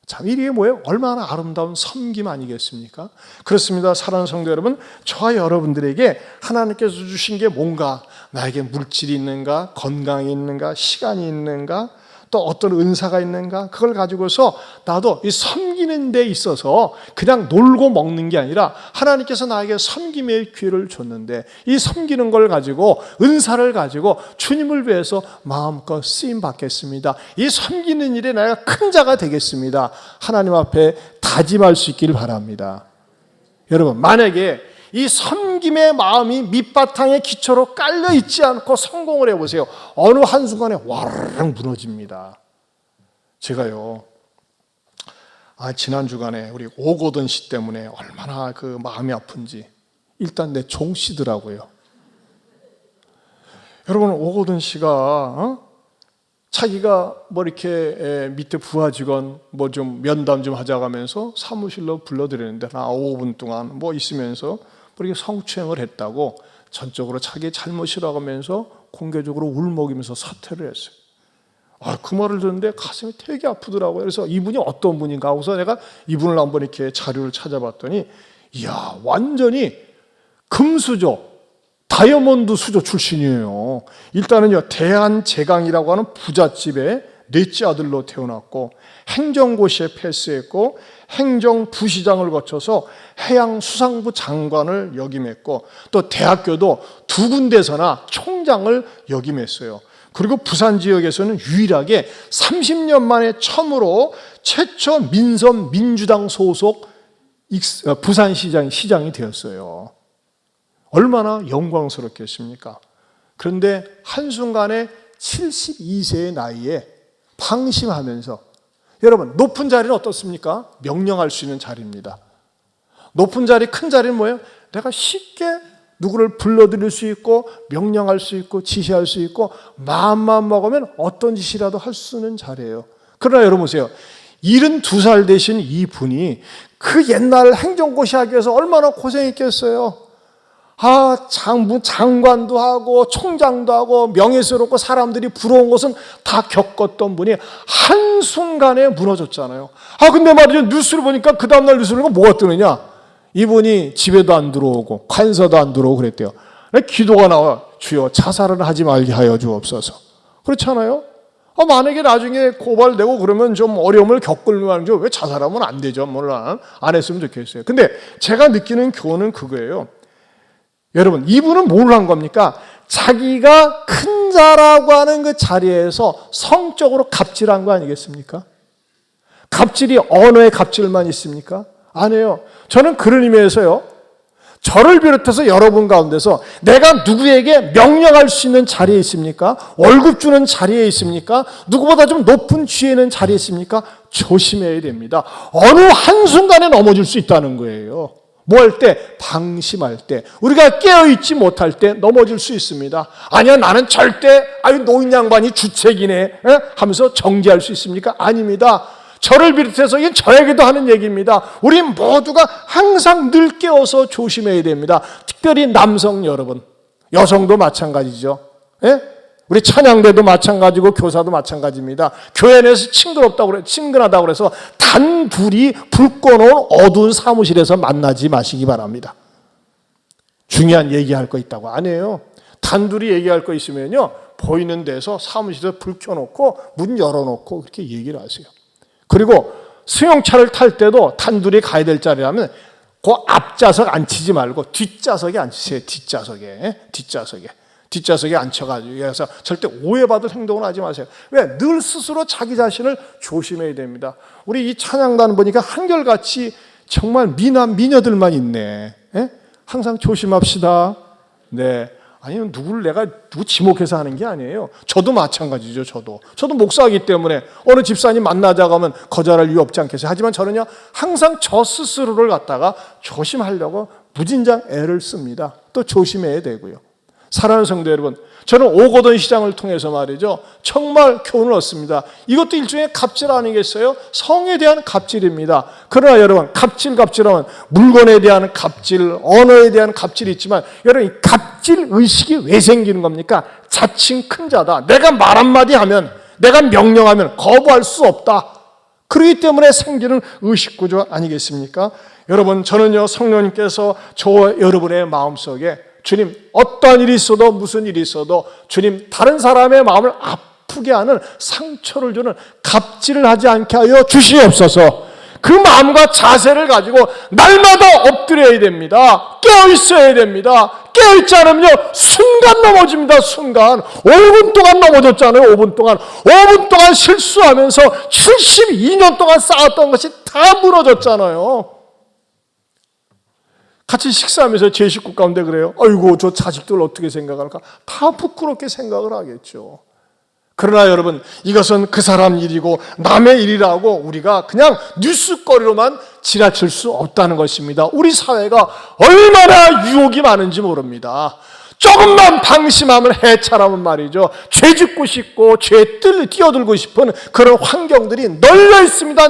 참, 이게 뭐예요? 얼마나 아름다운 섬김 아니겠습니까? 그렇습니다. 사랑하는 성도 여러분, 저와 여러분들에게 하나님께서 주신 게 뭔가, 나에게 물질이 있는가, 건강이 있는가, 시간이 있는가, 또 어떤 은사가 있는가? 그걸 가지고서 나도 이 섬기는 데 있어서 그냥 놀고 먹는 게 아니라 하나님께서 나에게 섬김의 기회를 줬는데 이 섬기는 걸 가지고 은사를 가지고 주님을 위해서 마음껏 쓰임 받겠습니다. 이 섬기는 일에 내가 큰 자가 되겠습니다. 하나님 앞에 다짐할 수 있기를 바랍니다. 여러분, 만약에 이 섬김의 마음이 밑바탕의 기초로 깔려 있지 않고 성공을 해보세요. 어느 한순간에 와르르 무너집니다. 제가요, 지난 주간에 우리 오고든 씨 때문에 얼마나 그 마음이 아픈지 일단 내 종씨더라고요. 여러분, 오고든 씨가 자기가 뭐 이렇게 밑에 부하 직원 뭐 좀 면담 좀 하자고 하면서 사무실로 불러드렸는데 한 5분 동안 뭐 있으면서 뭐 이렇게 성추행을 했다고 전적으로 자기 잘못이라고 하면서 공개적으로 울먹이면서 사퇴를 했어요. 그 말을 듣는데 가슴이 되게 아프더라고요. 그래서 이분이 어떤 분인가 하고서 내가 이분을 한번 이렇게 자료를 찾아봤더니 이야, 완전히 금수저, 다이아몬드 수저 출신이에요. 일단은요, 대한제강이라고 하는 부잣집에 넷째 아들로 태어났고 행정고시에 패스했고 행정부시장을 거쳐서 해양수산부 장관을 역임했고 또 대학교도 2군데서나 총장을 역임했어요. 그리고 부산 지역에서는 유일하게 30년 만에 처음으로 최초 민선 민주당 소속 부산시장이 되었어요. 얼마나 영광스럽겠습니까? 그런데 한순간에 72세의 나이에 방심하면서, 여러분, 높은 자리는 어떻습니까? 명령할 수 있는 자리입니다. 높은 자리, 큰 자리는 뭐예요? 내가 쉽게 누구를 불러들일 수 있고 명령할 수 있고 지시할 수 있고 마음만 먹으면 어떤 짓이라도 할 수 있는 자리예요. 그러나 여러분 보세요. 72살 되신 이분이 그 옛날 행정고시 하기 위해서 얼마나 고생했겠어요. 장관도 하고 총장도 하고 명예스럽고 사람들이 부러운 것은 다 겪었던 분이 한순간에 무너졌잖아요. 근데 말이죠, 뉴스를 보니까 그 다음날 뉴스를 보니까 뭐가 뜨느냐, 이분이 집에도 안 들어오고 관서도 안 들어오고 그랬대요. 기도가 나와, 주여 자살을 하지 말게 하여 주옵소서. 그렇잖아요. 만약에 나중에 고발되고 그러면 좀 어려움을 겪을 만하죠. 왜 자살하면 안 되죠. 물론 안 했으면 좋겠어요. 근데 제가 느끼는 교훈은 그거예요. 여러분, 이분은 뭘 한 겁니까? 자기가 큰 자라고 하는 그 자리에서 성적으로 갑질한 거 아니겠습니까? 갑질이 언어의 갑질만 있습니까? 아니에요. 저는 그런 의미에서요, 저를 비롯해서 여러분 가운데서 내가 누구에게 명령할 수 있는 자리에 있습니까? 월급 주는 자리에 있습니까? 누구보다 좀 높은 지위에 있는 자리에 있습니까? 조심해야 됩니다. 어느 한순간에 넘어질 수 있다는 거예요. 뭐 할 때? 방심할 때, 우리가 깨어있지 못할 때 넘어질 수 있습니다. 아니야, 나는 절대 노인 양반이 주책이네 하면서 정지할 수 있습니까? 아닙니다. 저를 비롯해서 이건 저에게도 하는 얘기입니다. 우리 모두가 항상 늘 깨어서 조심해야 됩니다. 특별히 남성 여러분, 여성도 마찬가지죠. 우리 찬양대도 마찬가지고 교사도 마찬가지입니다. 교회 내에서 친근하다고 그래서 단 둘이 불 꺼놓은 어두운 사무실에서 만나지 마시기 바랍니다. 중요한 얘기할 거 있다고 안 해요. 단둘이 얘기할 거 있으면요, 보이는 데서 사무실에서 불 켜놓고 문 열어놓고 그렇게 얘기를 하세요. 그리고 승용차를 탈 때도 단둘이 가야 될 자리라면 그 앞좌석 앉히지 말고 뒷좌석에 앉히세요. 뒷좌석에 앉혀가지고, 그래서 절대 오해받을 행동을 하지 마세요. 왜? 늘 스스로 자기 자신을 조심해야 됩니다. 우리 이 찬양단 보니까 한결같이 정말 미녀들만 있네. 항상 조심합시다. 네. 아니면 누구 지목해서 하는 게 아니에요. 저도 마찬가지죠. 저도 목사이기 때문에 어느 집사님 만나자고 하면 거절할 이유 없지 않겠어요. 하지만 저는요, 항상 저 스스로를 갖다가 조심하려고 무진장 애를 씁니다. 또 조심해야 되고요. 사랑하는 성도 여러분, 저는 오고든 시장을 통해서 말이죠, 정말 교훈을 얻습니다. 이것도 일종의 갑질 아니겠어요? 성에 대한 갑질입니다. 그러나 여러분, 갑질하면 물건에 대한 갑질, 언어에 대한 갑질이 있지만, 여러분, 이 갑질 의식이 왜 생기는 겁니까? 자칭 큰 자다. 내가 말 한마디 하면, 내가 명령하면 거부할 수 없다. 그렇기 때문에 생기는 의식구조 아니겠습니까? 여러분, 저는요, 성령님께서 저와 여러분의 마음속에 주님, 어떠한 일이 있어도 무슨 일이 있어도 주님, 다른 사람의 마음을 아프게 하는 상처를 주는 갑질을 하지 않게 하여 주시옵소서. 그 마음과 자세를 가지고 날마다 엎드려야 됩니다. 깨어있어야 됩니다. 깨어있지 않으면요 순간 넘어집니다. 순간 5분 동안 넘어졌잖아요. 5분 동안 실수하면서 72년 동안 쌓았던 것이 다 무너졌잖아요. 같이 식사하면서 제 식구 가운데 그래요. 아이고 저 자식들 어떻게 생각할까? 다 부끄럽게 생각을 하겠죠. 그러나 여러분, 이것은 그 사람 일이고 남의 일이라고 우리가 그냥 뉴스거리로만 지나칠 수 없다는 것입니다. 우리 사회가 얼마나 유혹이 많은지 모릅니다. 조금만 방심하면 해차라면 말이죠, 죄 짓고 싶고 죄 뛰어들고 싶은 그런 환경들이 널려 있습니다.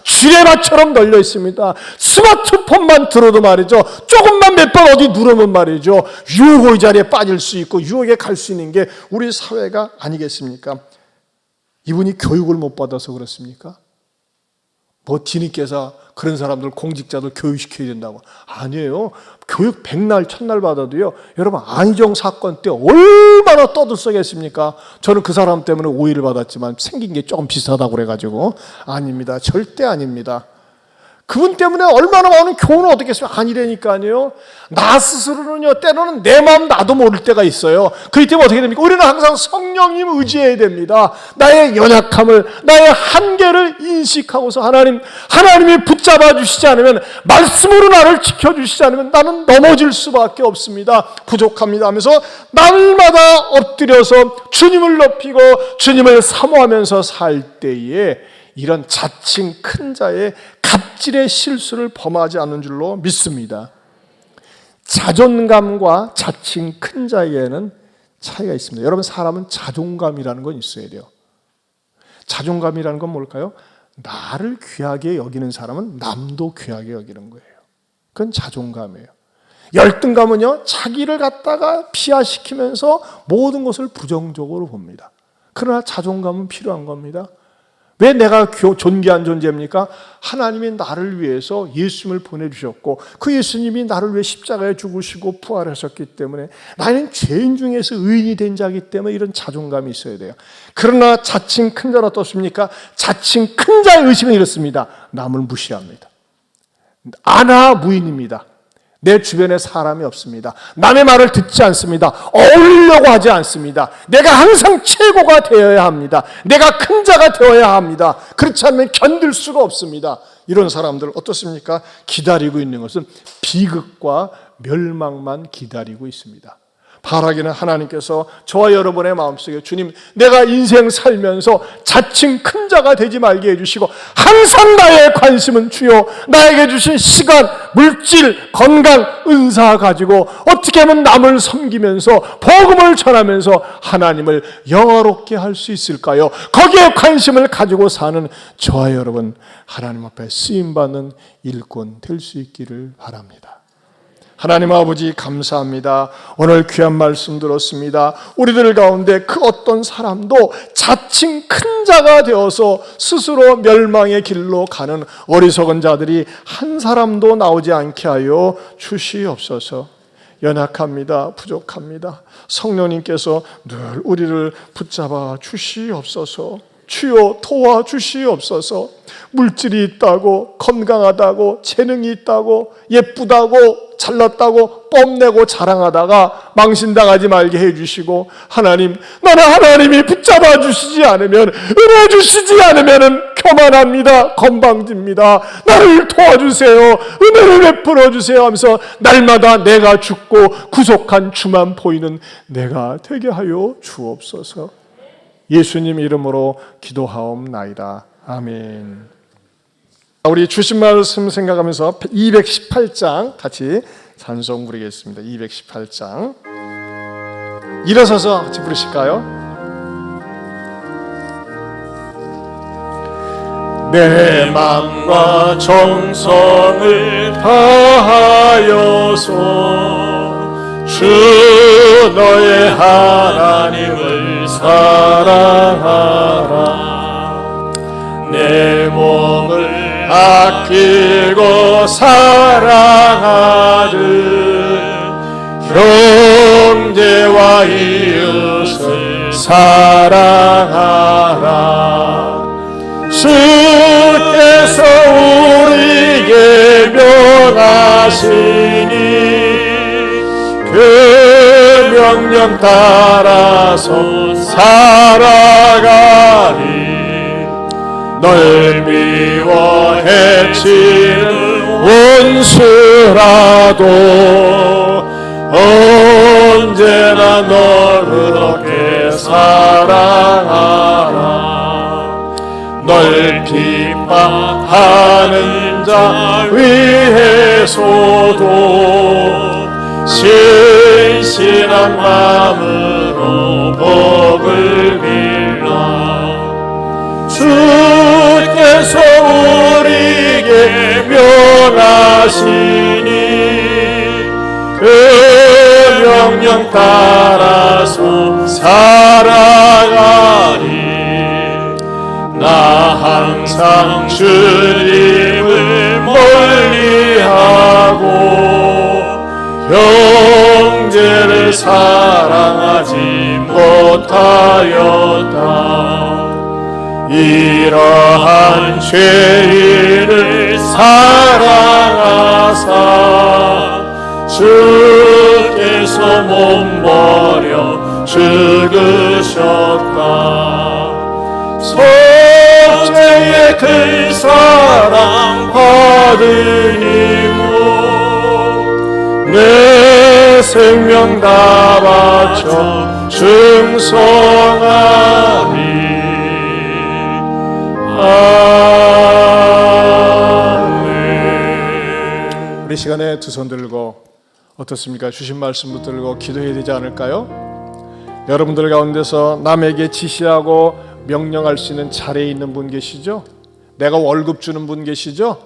쥐레밭처럼 널려 있습니다. 스마트폰만 들어도 말이죠, 조금만 몇 번 어디 누르면 말이죠, 유혹의 자리에 빠질 수 있고 유혹에 갈 수 있는 게 우리 사회가 아니겠습니까? 이분이 교육을 못 받아서 그렇습니까? 뭐 뒤늦게서 그런 사람들, 공직자들 교육시켜야 된다고. 아니에요. 교육 백날 첫날 받아도요, 여러분 안희정 사건 때 얼마나 떠들썩했습니까? 저는 그 사람 때문에 오해를 받았지만 생긴 게 조금 비슷하다고 그래가지고. 아닙니다. 절대 아닙니다. 그분 때문에 얼마나 많은 교훈을 얻겠습니까? 아니라니까요. 나 스스로는요, 때로는 내 마음 나도 모를 때가 있어요. 그렇기 때문에 어떻게 됩니까? 우리는 항상 성령님 의지해야 됩니다. 나의 연약함을, 나의 한계를 인식하고서 하나님이 붙잡아 주시지 않으면, 말씀으로 나를 지켜주시지 않으면 나는 넘어질 수밖에 없습니다. 부족합니다 하면서 날마다 엎드려서 주님을 높이고 주님을 사모하면서 살 때에 이런 자칭 큰 자의 갑질의 실수를 범하지 않는 줄로 믿습니다. 자존감과 자칭 큰 자에게는 차이가 있습니다. 여러분, 사람은 자존감이라는 건 있어야 돼요. 자존감이라는 건 뭘까요? 나를 귀하게 여기는 사람은 남도 귀하게 여기는 거예요. 그건 자존감이에요. 열등감은요, 자기를 갖다가 비하시키면서 모든 것을 부정적으로 봅니다. 그러나 자존감은 필요한 겁니다. 왜 내가 존귀한 존재입니까? 하나님이 나를 위해서 예수님을 보내주셨고 그 예수님이 나를 위해 십자가에 죽으시고 부활하셨기 때문에 나는 죄인 중에서 의인이 된 자이기 때문에 이런 자존감이 있어야 돼요. 그러나 자칭 큰 자는 어떻습니까? 자칭 큰 자의 의식은 이렇습니다. 남을 무시합니다. 안하무인입니다. 내 주변에 사람이 없습니다. 남의 말을 듣지 않습니다. 어울리려고 하지 않습니다. 내가 항상 최고가 되어야 합니다. 내가 큰 자가 되어야 합니다. 그렇지 않으면 견딜 수가 없습니다. 이런 사람들 어떻습니까? 기다리고 있는 것은 비극과 멸망만 기다리고 있습니다. 바라기는 하나님께서 저와 여러분의 마음속에, 주님, 내가 인생 살면서 자칭 큰 자가 되지 말게 해주시고 항상 나의 관심은 주요 나에게 주신 시간, 물질, 건강, 은사 가지고 어떻게 하면 남을 섬기면서 복음을 전하면서 하나님을 영화롭게 할 수 있을까요? 거기에 관심을 가지고 사는 저와 여러분, 하나님 앞에 쓰임받는 일꾼 될 수 있기를 바랍니다. 하나님 아버지, 감사합니다. 오늘 귀한 말씀 들었습니다. 우리들 가운데 그 어떤 사람도 자칭 큰 자가 되어서 스스로 멸망의 길로 가는 어리석은 자들이 한 사람도 나오지 않게 하여 주시옵소서. 연약합니다. 부족합니다. 성령님께서 늘 우리를 붙잡아 주시옵소서. 주여 도와주시옵소서. 물질이 있다고, 건강하다고, 재능이 있다고, 예쁘다고, 잘났다고 뽐내고 자랑하다가 망신당하지 말게 해주시고, 하나님, 나는 하나님이 붙잡아 주시지 않으면, 은혜 주시지 않으면 교만합니다. 건방집니다. 나를 도와주세요. 은혜를 베풀어 주세요 하면서 날마다 내가 죽고 구속한 주만 보이는 내가 되게 하여 주옵소서. 예수님 이름으로 기도하옵나이다. 아멘. 우리 주신 말씀 생각하면서 218장 같이 찬송 부르겠습니다. 218장 일어서서 같이 부르실까요? 내 맘과 정성을 다하여서 주 너의 하나님을 사랑하라. 내 몸을 아끼고 사랑하듯 형제와 이웃을 사랑 생명 따라서 살아가리. 널 미워 해치는 원수라도 언제나 널 그렇게 사랑하라. 널 핍박하는 자 위해서도 신실한 마음으로 복을 빌라. 주께서 우리에게 명하시니 그 명령 따라서 살아가리. 나 항상 주님을 멀리하고 형제를 사랑하지 못하였다. 이러한 죄인을 사랑하사 주께서 몸버려 죽으셨다. 속죄의 그 사랑 받으니무 내 생명 다 바쳐 충성하리. 아멘. 우리 시간에 두 손 들고 어떻습니까? 주신 말씀 붙들고 기도해야 되지 않을까요? 여러분들 가운데서 남에게 지시하고 명령할 수 있는 자리에 있는 분 계시죠? 내가 월급 주는 분 계시죠?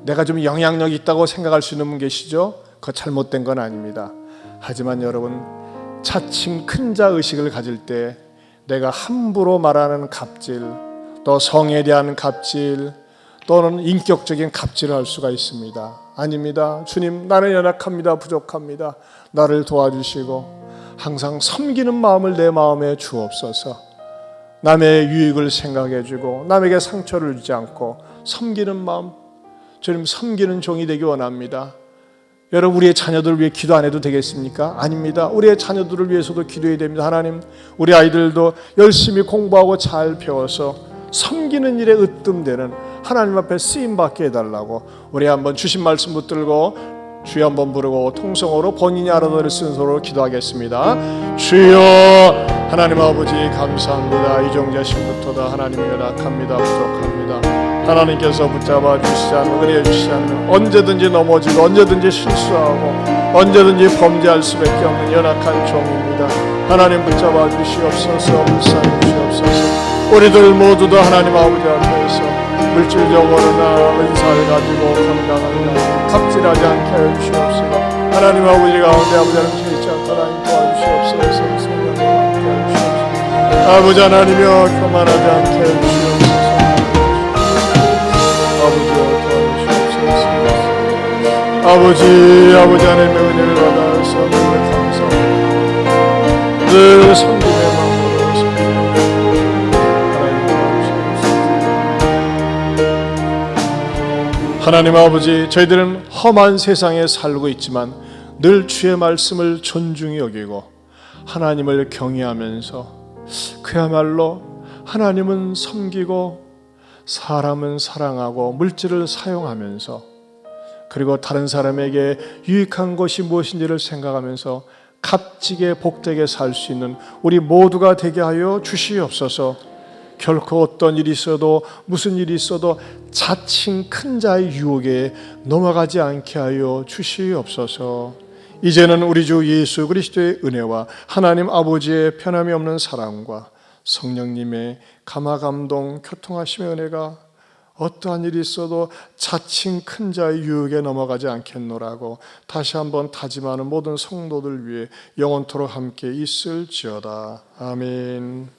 내가 좀 영향력 있다고 생각할 수 있는 분 계시죠? 그거 잘못된 건 아닙니다. 하지만 여러분, 차츰 큰 자 의식을 가질 때 내가 함부로 말하는 갑질, 또 성에 대한 갑질, 또는 인격적인 갑질을 할 수가 있습니다. 아닙니다. 주님, 나는 연약합니다. 부족합니다. 나를 도와주시고 항상 섬기는 마음을 내 마음에 주옵소서. 남의 유익을 생각해주고 남에게 상처를 주지 않고 섬기는 마음, 주님 섬기는 종이 되기 원합니다. 여러분, 우리의 자녀들을 위해 기도 안 해도 되겠습니까? 아닙니다. 우리의 자녀들을 위해서도 기도해야 됩니다. 하나님, 우리 아이들도 열심히 공부하고 잘 배워서 섬기는 일에 으뜸되는 하나님 앞에 쓰임받게 해달라고 우리 한번 주신 말씀 붙들고 주여 한번 부르고 통성으로 본인이 알아들을 순서로 기도하겠습니다. 주여, 하나님 아버지 감사합니다. 이종자신부터다 하나님 연약합니다. 부족합니다. 하나님께서 붙잡아 주시지 않으면, 은혜해 주시지 않으면 언제든지 넘어지고 언제든지 실수하고 언제든지 범죄할 수밖에 없는 연약한 종입니다. 하나님 붙잡아 주시옵소서. 불쌍히 주시옵소서. 우리들 모두도 하나님 아버지 앞에서 물질적으로나 은사를 가지고 감당하며 갑질하지 않게 하여 주시옵소서. 하나님 아버지 가운데 아버지 하나님 죄있지 않도록 도와주시옵소서. 성령님 함께 하여 주시옵소서. 아버지 하나님여 교만하지 않게 하여 주시옵소서. 아버지여 도와주시옵소서. 아버지 하나님의 은혜를 받아서 늘 감사합니다. 늘 섬김의 마음으로 하나님 아버지, 저희들은 험한 세상에 살고 있지만 늘 주의 말씀을 존중히 여기고 하나님을 경외하면서 그야말로 하나님은 섬기고 사람은 사랑하고 물질을 사용하면서 그리고 다른 사람에게 유익한 것이 무엇인지를 생각하면서 값지게 복되게 살 수 있는 우리 모두가 되게 하여 주시옵소서. 결코 어떤 일이 있어도 무슨 일이 있어도 자칭 큰 자의 유혹에 넘어가지 않게 하여 주시옵소서. 이제는 우리 주 예수 그리스도의 은혜와 하나님 아버지의 변함이 없는 사랑과 성령님의 감화감동 교통하심의 은혜가 어떠한 일이 있어도 자칭 큰 자의 유혹에 넘어가지 않겠노라고 다시 한번 다짐하는 모든 성도들 위해 영원토록 함께 있을지어다. 아멘.